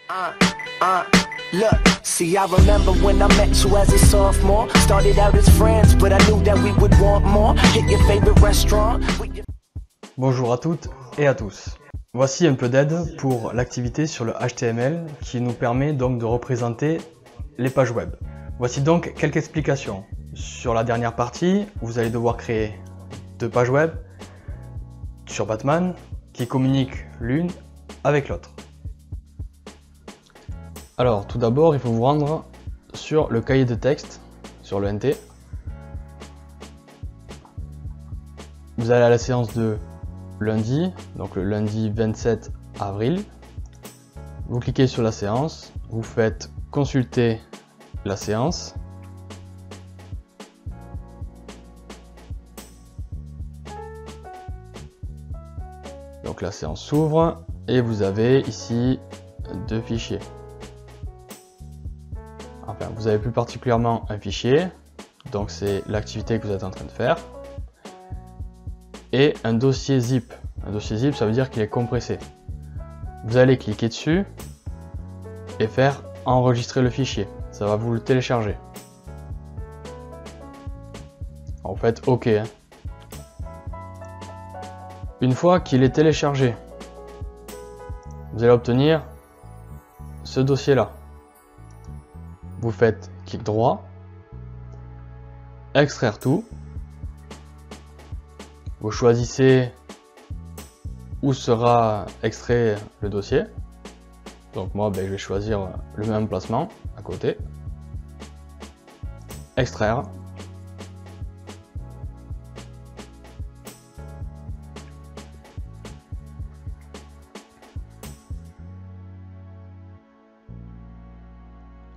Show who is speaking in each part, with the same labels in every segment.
Speaker 1: Look, see, I remember when I met you as a sophomore. Started out as friends, but I knew that we would want more. Hit your favorite restaurant.
Speaker 2: Bonjour à toutes et à tous. Voici un peu d'aide pour l'activité sur le HTML qui nous permet donc de représenter les pages web. Voici donc quelques explications. Sur la dernière partie, vous allez devoir créer deux pages web sur Batman qui communiquent l'une avec l'autre. Alors tout d'abord, il faut vous rendre sur le cahier de texte, sur le NT. Vous allez à la séance de lundi, donc le lundi 27 avril. Vous cliquez sur la séance, vous faites consulter la séance. Donc la séance s'ouvre et vous avez ici deux fichiers. Enfin, vous avez plus particulièrement un fichier, donc c'est l'activité que vous êtes en train de faire, et un dossier zip. Un dossier zip, ça veut dire qu'il est compressé. Vous allez cliquer dessus et faire enregistrer le fichier. Ça va vous le télécharger. En fait, OK. Une fois qu'il est téléchargé, vous allez obtenir ce dossier-là. Vous faites clic droit, extraire tout. Vous choisissez où sera extrait le dossier. Donc moi, je vais choisir le même emplacement à côté. Extraire.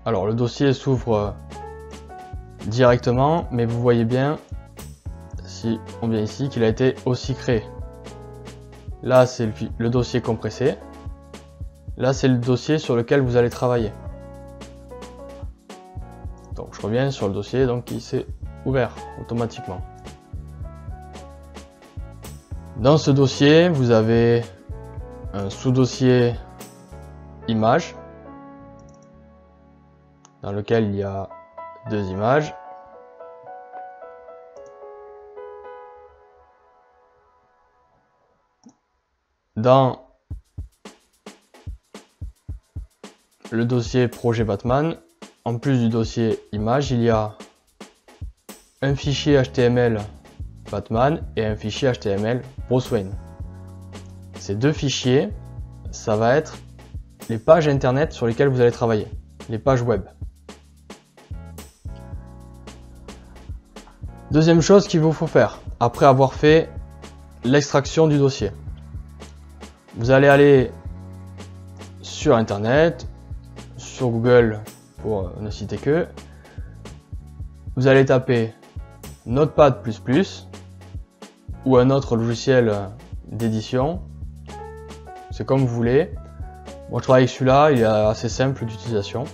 Speaker 2: Alors le dossier s'ouvre directement, mais vous voyez bien, si on vient ici, qu'il a été aussi créé. Là c'est le dossier compressé, là c'est le dossier sur lequel vous allez travailler. Donc je reviens sur le dossier donc qui s'est ouvert automatiquement. Dans ce dossier, vous avez un sous-dossier images, dans lequel il y a deux images. Dans le dossier projet Batman, en plus du dossier images, il y a un fichier HTML Batman et un fichier HTML Bruce Wayne. Ces deux fichiers, ça va être les pages internet sur lesquelles vous allez travailler, les pages web. Deuxième chose qu'il vous faut faire, après avoir fait l'extraction du dossier. Vous allez aller sur Internet, sur Google pour ne citer que. Vous allez taper Notepad++ ou un autre logiciel d'édition. C'est comme vous voulez. Moi je travaille avec celui-là, il est assez simple d'utilisation.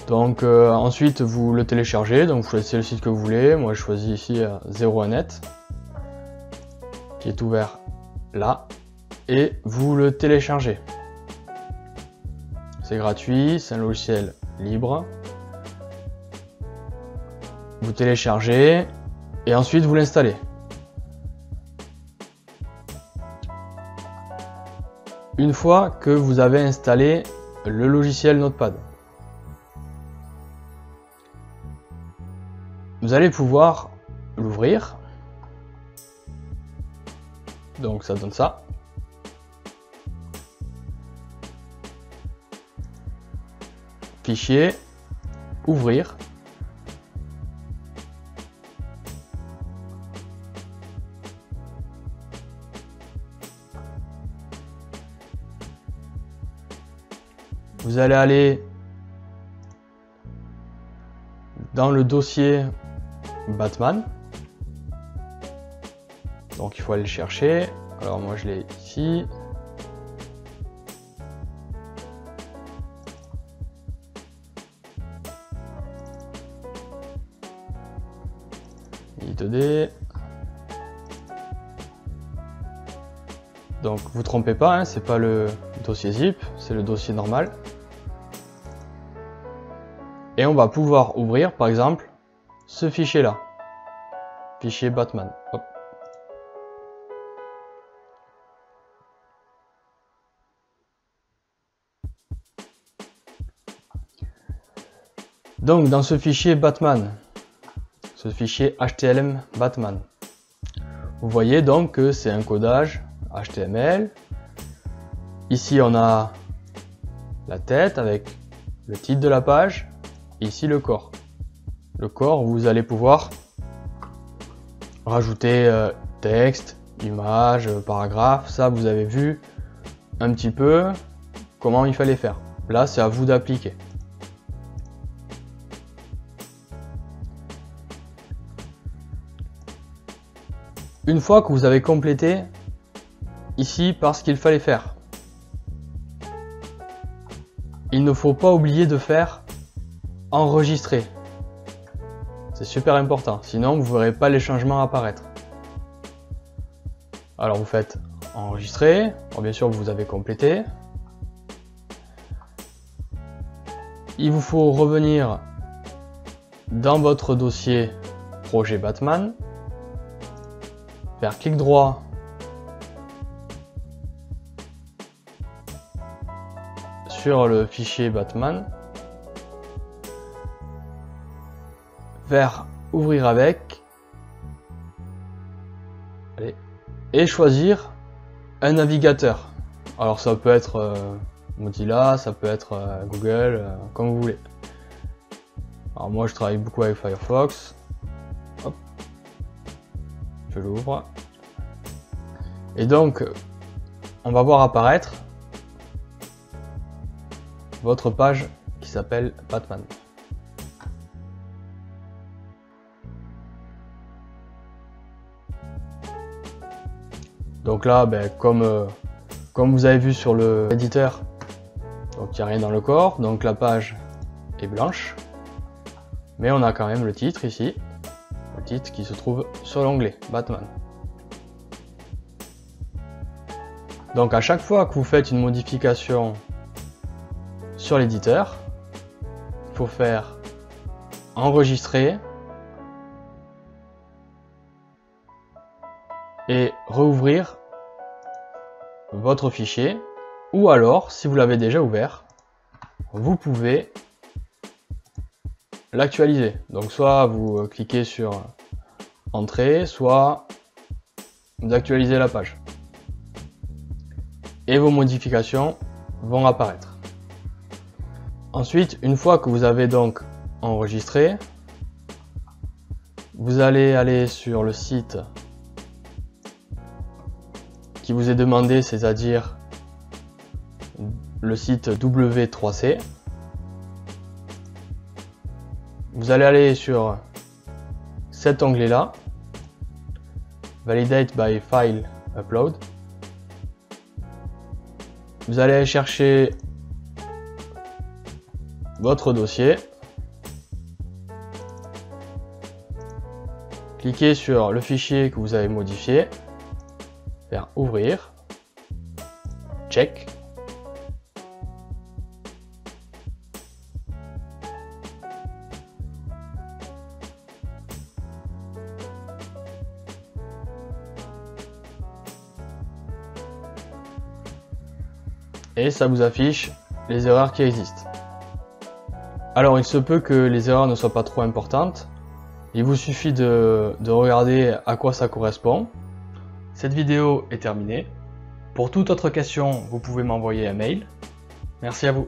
Speaker 2: Donc ensuite vous le téléchargez, donc vous choisissez le site que vous voulez. Moi je choisis ici 01net qui est ouvert là et vous le téléchargez. C'est gratuit, c'est un logiciel libre. Vous téléchargez et ensuite vous l'installez. Une fois que vous avez installé le logiciel Notepad, vous allez pouvoir l'ouvrir. Donc ça donne ça. Fichier, ouvrir. Vous allez aller dans le dossier Batman. Donc il faut aller le chercher. Alors moi je l'ai ici. I2D. Donc vous trompez pas, hein, c'est pas le dossier zip, c'est le dossier normal. Et on va pouvoir ouvrir par exemple ce fichier là, fichier Batman. Hop. Donc dans ce fichier Batman, ce fichier HTML Batman, vous voyez donc que c'est un codage HTML. Ici on a la tête avec le titre de la page, ici le corps. Le corps, vous allez pouvoir rajouter texte, image, paragraphe, ça vous avez vu un petit peu comment il fallait faire. Là c'est à vous d'appliquer. Une fois que vous avez complété ici par ce qu'il fallait faire, il ne faut pas oublier de faire enregistrer. C'est super important, sinon vous ne verrez pas les changements apparaître. Alors vous faites enregistrer, bon, bien sûr vous avez complété. Il vous faut revenir dans votre dossier projet Batman, faire clic droit sur le fichier Batman, faire ouvrir avec, allez, et choisir un navigateur. Alors ça peut être Mozilla, ça peut être Google, comme vous voulez. Alors moi je travaille beaucoup avec Firefox. Hop. Je l'ouvre. Et donc, on va voir apparaître votre page qui s'appelle Batman. Donc là, ben, comme vous avez vu sur le éditeur, donc il n'y a rien dans le corps, donc la page est blanche. Mais on a quand même le titre ici. Le titre qui se trouve sur l'onglet Batman. Donc à chaque fois que vous faites une modification sur l'éditeur, il faut faire enregistrer et rouvrir votre fichier, ou alors si vous l'avez déjà ouvert, vous pouvez l'actualiser. Donc soit vous cliquez sur Entrée, soit vous actualisez la page. Et vos modifications vont apparaître. Ensuite, une fois que vous avez donc enregistré, vous allez aller sur le site qui vous est demandé, c'est-à-dire le site W3C. Vous allez aller sur cet onglet-là, Validate by File Upload. Vous allez aller chercher votre dossier, cliquez sur le fichier que vous avez modifié, faire ouvrir, check. Et ça vous affiche les erreurs qui existent. Alors il se peut que les erreurs ne soient pas trop importantes. Il vous suffit de regarder à quoi ça correspond. Cette vidéo est terminée. Pour toute autre question, vous pouvez m'envoyer un mail. Merci à vous.